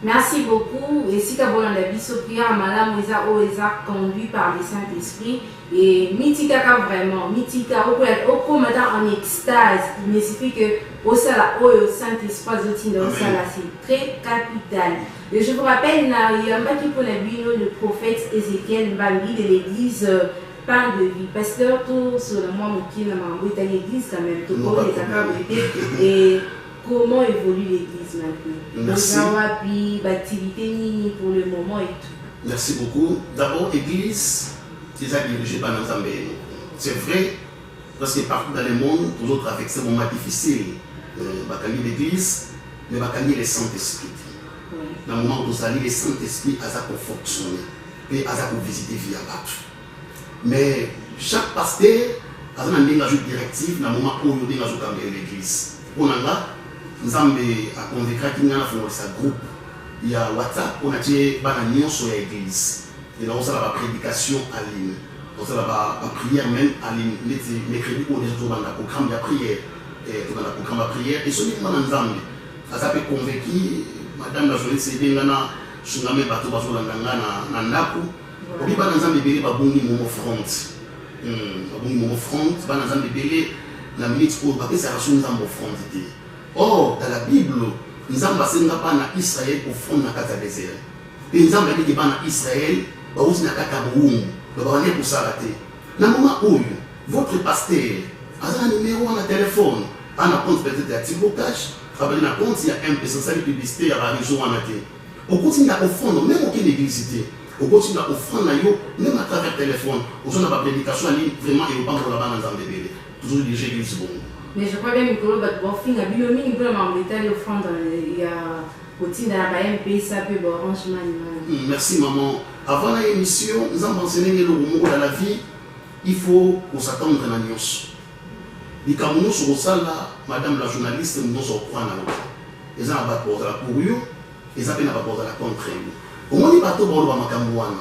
Merci beaucoup. Et si tu as besoin de la vie, prière, madame, vous êtes conduit par le Saint-Esprit. Et Mitika, vraiment, Mitika, au matin en extase, il me suffit que au Saint-Esprit, c'est très capital. Et je vous rappelle, il y a un bâtiment pour le prophète Ézéchiel Mbambi de l'église pain de vie. Pasteur, tout sur le moment qui est dans l'église quand même, tout le monde est capable de et comment évolue l'église maintenant? Merci. L'activité pour le moment et tout. Merci beaucoup. D'abord, l'église, c'est ça dirigé par nos amis. C'est vrai, parce que partout dans le monde, toujours avec ces moments difficiles, l'église, mais le Saint-Esprit. Dans le moment où vous allez, le Saint-Esprit a ça pour fonctionner et a ça pour visiter via battu. Mais chaque pasteur a une directive dans le moment où il y a l'église. Pour nous, nous avons convaincu qu'il y a un groupe. Il y a WhatsApp, on a dit que sur l'église. Et là, on a la prédication en ligne. On a la prière même en ligne. Mercredi, on a un programme de prière. Et ce qui est ensemble, ça peut convaincre madame la journée, c'est bien là, je suis allé bateau parce que na naku. Obi ba nzambe belé ba bongi momo front. Ba bongi momo front, ba nzambe belé na minute pour ba pesa raison nzambe frontité. Or dans la Bible, nzambe senga pa na Israël au front na kata désert. Et nzambe dit que ba na Israël ba usi na kata boum, ba ba ne pour s'arrêter. Na moment où votre pasteur a un numéro na téléphone, a un compte peut-être d'activage. Travailler dans le compte, il y a un peu de publicité à la région en Athènes. On continue à offrir, même aucune église. On continue à offrir, même à travers le téléphone. On a la prédication en ligne, vraiment, et on parle de la bande dans le toujours dirigé l'église. Mais je crois bien que le fin a bien mis en détail offrande. Il y a aussi dans la MP, ça peut branchement. Merci maman. Avant l'émission, nous avons enseigné le mot dans la vie, il faut qu'on s'attende à la nuit. Les Camerounais sur ça là, madame la journaliste, nous sommes au coin là. Ils ont pas posé la pour eux, ils ont pas posé la contre eux. Au moins les bateaux vont voir ma Cameroun.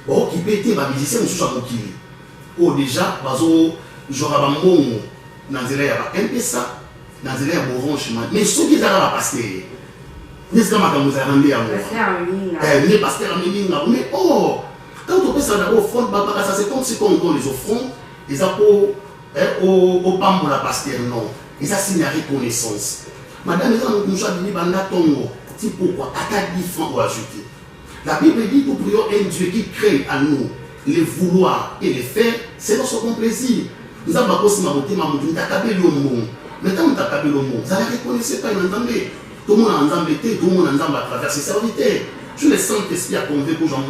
Bon, qui peut être ma musicien, nous sommes qui. Oh déjà, bazo, j'aurai un bon, dans les élèves un peu ça, dans les élèves bon franchement. Mais ceux qui ont la pasteur, n'est-ce pas ma Cameroun a rendu à moi. Mais pasteur a mis là, mais oh, quand on peut ça d'abord offrande, ça c'est comme si on les offrandes, ils ont pour au pambo la pasteur non et ça c'est une reconnaissance madame nous a dit banda tongo c'est pourquoi attaque différent ou ajouter la Bible dit nous prions un Dieu qui crée à nous les vouloir et les faire c'est dans son plaisir nous avons aussi ma beauté ma beauté t'attaquer le monde mais quand on t'attaque le monde ça ne reconnaissez pas l'entendez tout le monde a ensemble tout le monde a ensemble à travers ses serviteurs je le sens esprit à convaincre aux gens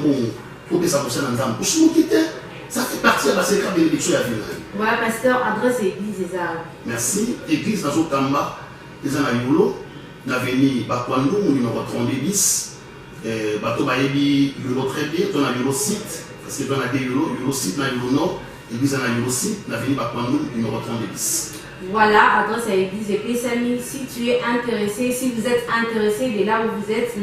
pour que ça fonctionne ensemble pour se quitter ça fait partie de la séquence de bénédiction à venir. Voilà, pasteur, adresse église et ça. Merci. Église dans Zokamba, ils sont à Yulo, dans l'avenue Bakwandou, numéro 32 bis. Bateau Bayebi, Yulo très bien, on a Yulo site, parce que on a des Yulo site dans Yulo Nord, église dans Yulo site, dans l'avenue Bakwandou, numéro 32 bis. Voilà, adresse à l'église et Pessami. Si tu es intéressé, si vous êtes intéressé de là où vous êtes,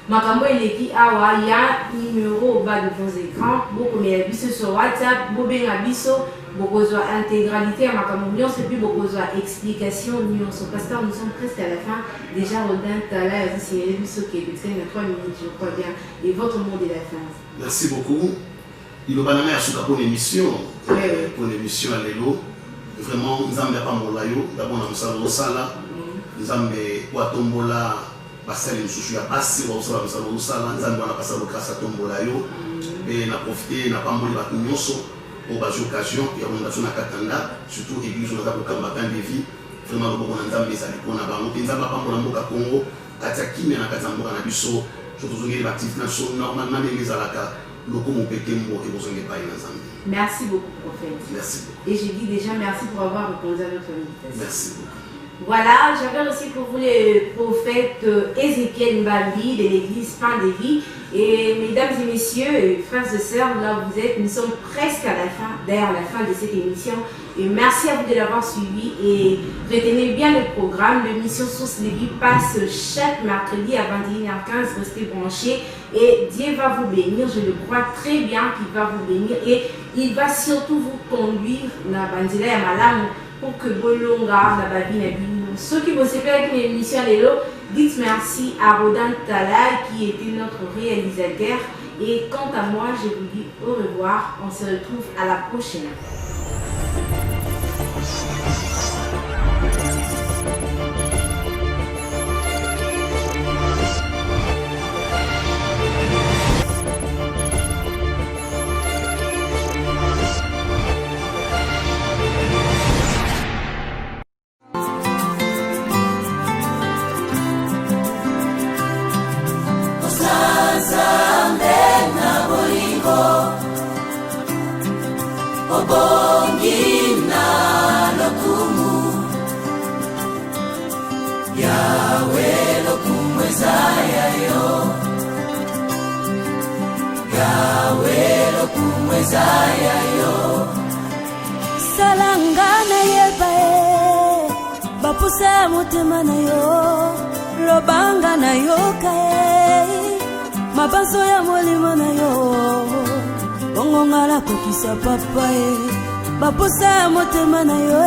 Makambo Eleki Awa, il y a un numéro au bas de vos écrans. Beaucoup mais biso sur WhatsApp, beaucoup biso, beaucoup de intégralité à Makambo Lyon, c'est plus beaucoup de explications. Nous sommes pasteur, nous sommes presque à la fin. Déjà, Rodin Tala, c'est biso qui est très 3 minutes, je crois bien. Et votre mot de la fin. Merci beaucoup. Il y a une émission pour l'émission, pour l'émission à l'élo. Vraiment, nous avons pas mon layo. D'abord, nous avons Sala, nous avons Watombola. Passer les sous à passer au sol, nous allons passer au grâce à Tombola et n'a profité, n'a pas mouillé la Nyoso pour bas occasion et on a na Katanda, surtout église on a pour Kambakan de vie, vraiment le bon ensemble ça pour na bango, nous avons pas pour la Mboka Congo, Kataki mais na Katamboka na biso, surtout les activités nationales normalement les alaka, le comme Pekembo et vous pas ensemble. Merci beaucoup prophète. Merci beaucoup. Et j'ai dit déjà merci pour avoir répondu à notre invitation. Merci beaucoup. Voilà, j'avais aussi pour vous le prophète Ézéchiel Mbambi de l'église Pain de Vie. Et mesdames et messieurs, frères et sœurs, là où vous êtes, nous sommes presque à la fin, derrière la fin de cette émission. Et merci à vous de l'avoir suivi et retenez bien le programme. L'émission Source de Vie passe chaque mercredi à 21h15. Restez branchés et Dieu va vous bénir. Je le crois très bien qu'il va vous bénir et il va surtout vous conduire dans la bandila et malam pour que Bolonga, la babi, la bine. Ceux qui vont se faire avec l'émission dites merci à Rodin Tala qui était notre réalisateur. Et quant à moi, je vous dis au revoir. On se retrouve à la prochaine. obongi na lokumu Yawe lokumu ezaya yo Yawe lokumu ezaya yo Salangana yeba bapusa motema na yo lobanga na yo kae mabanso ya molimo na yo bongo ngala kokisa papa bapusa motema na yo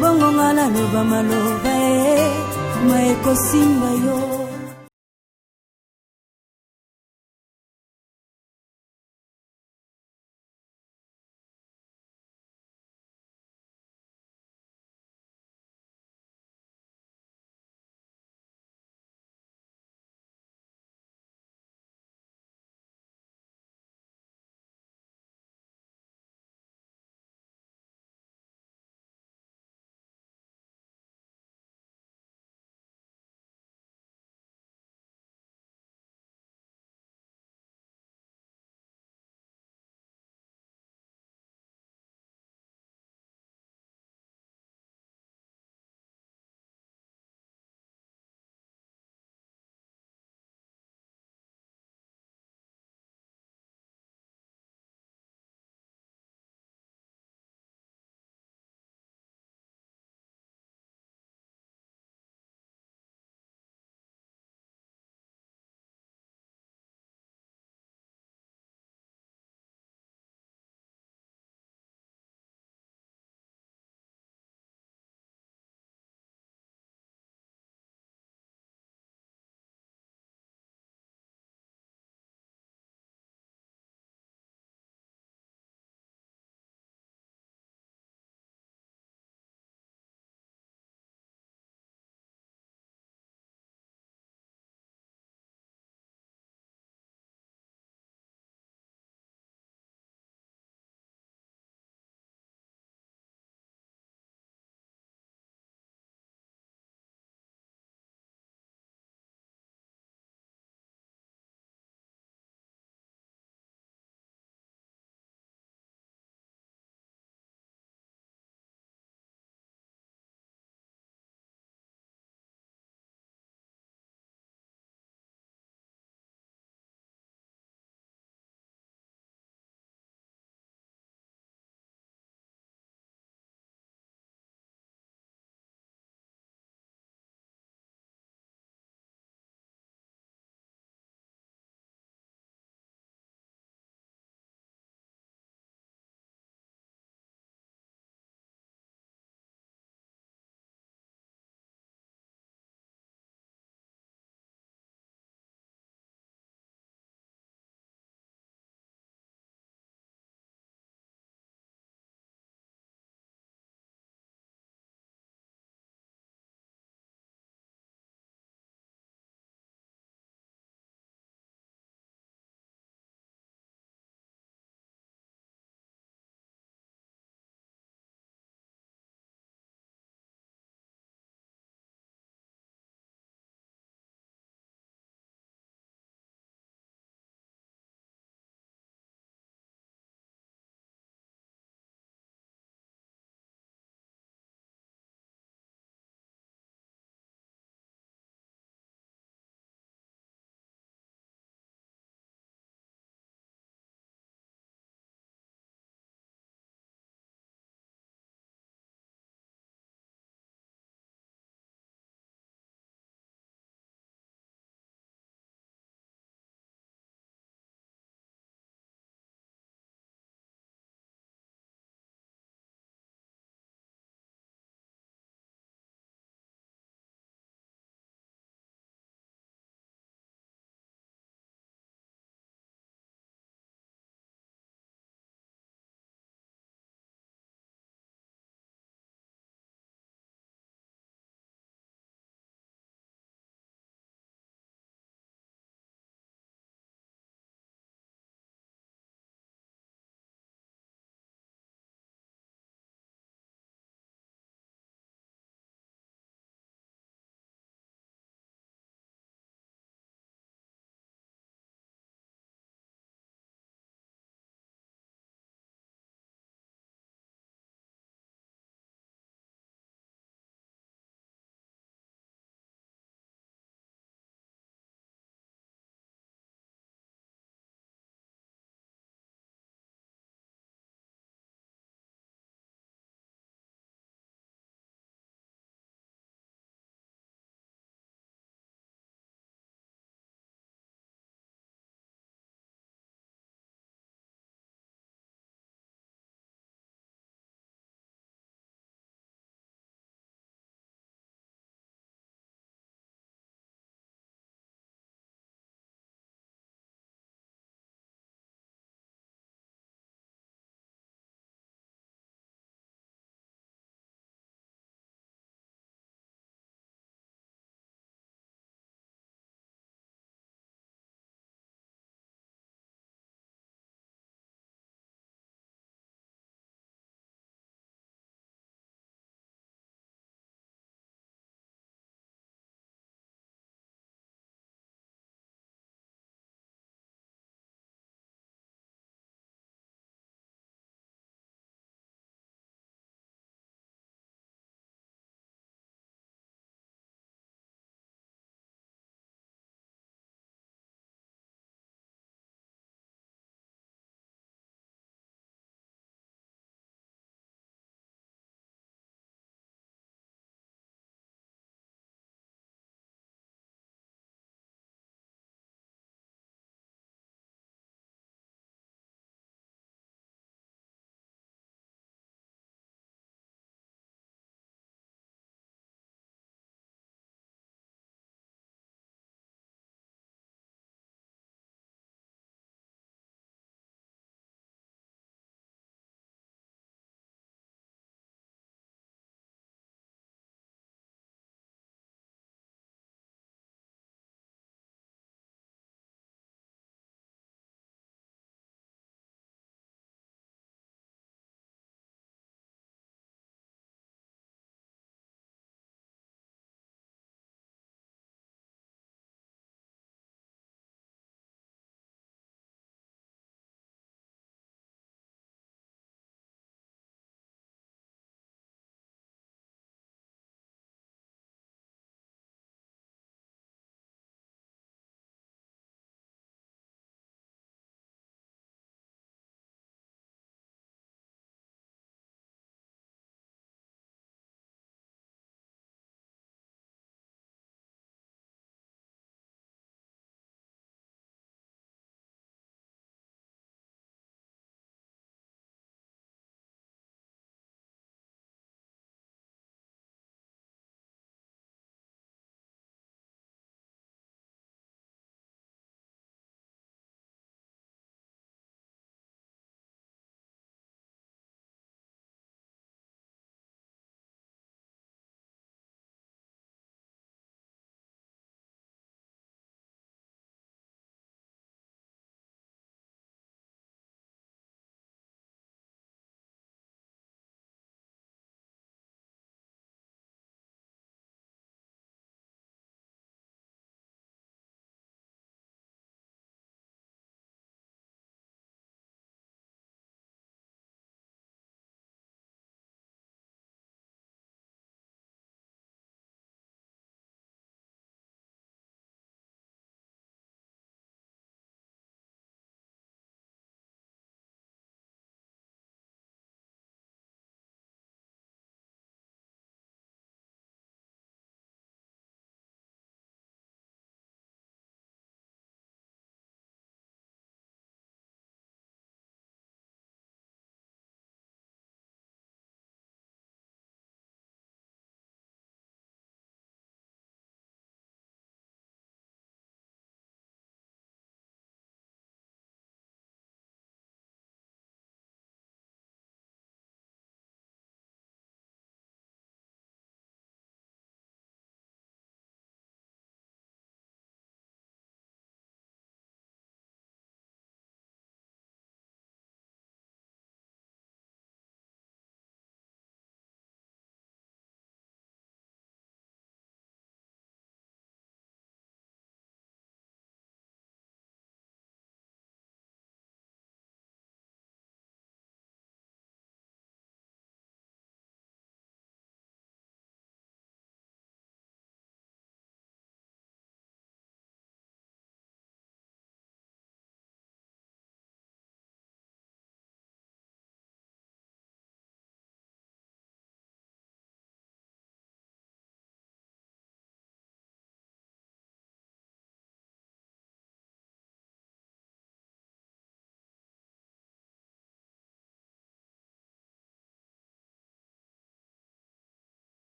bongo ngala loba maloba maeko simba yo